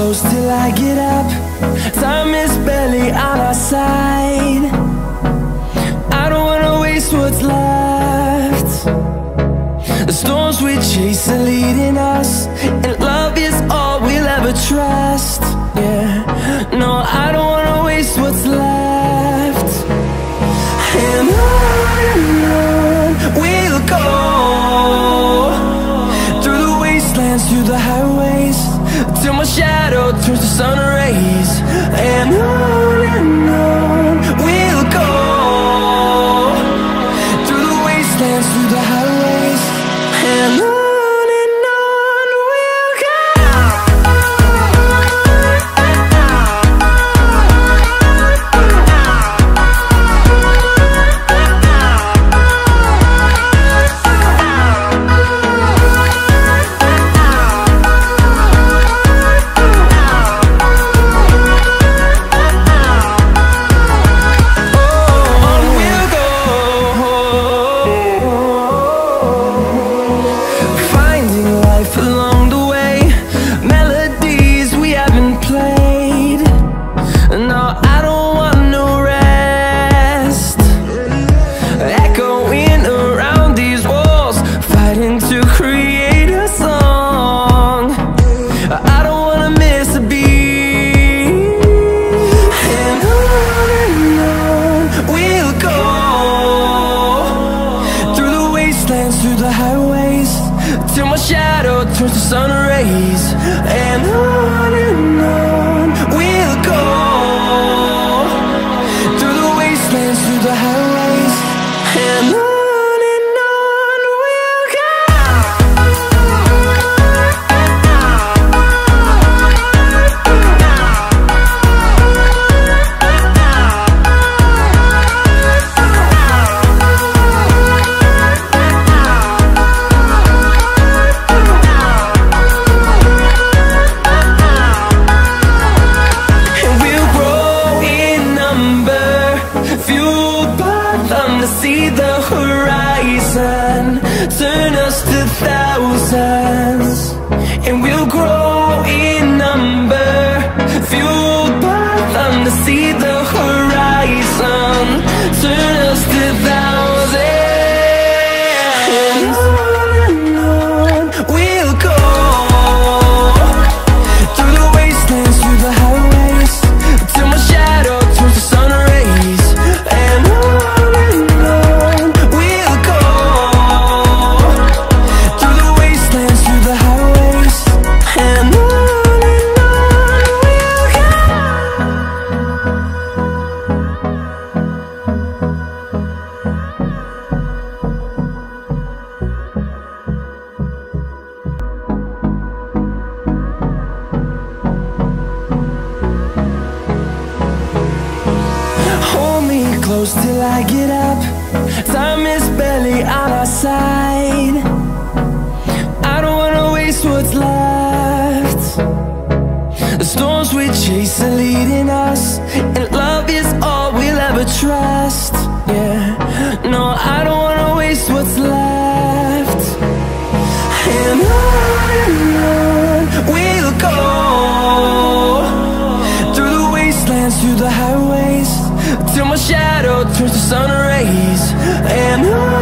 close till I get up. Time is barely on our side. I don't wanna waste what's left. The storms we chase are leading us, and love is all we'll ever trust. Yeah, no, I don't wanna waste what's left. And on we'll go, through the wastelands, through the highways, till my shadow turns to sun rays. And on we'll go, through the wastelands, through the highways, and on we'll go. Through the highways, till my shadow turns to sun rays. And on we'll go, through the wastelands, through the highways, and on we'll go. See the horizon, turn us to thousands, and we'll grow in number, fueled by them. To see the horizon, turn us to thousands, and on we'll go, through the wastelands, through the highways, till my shadow turns to sun rays. And close till I get up. Time is barely on our side. I don't wanna waste what's left. The storms we chase are leading us, and love is all we'll ever trust. Yeah, no, I don't wanna waste what's left. And on we'll go, through the wastelands, through the highways, till my shadow turns to sun rays. And on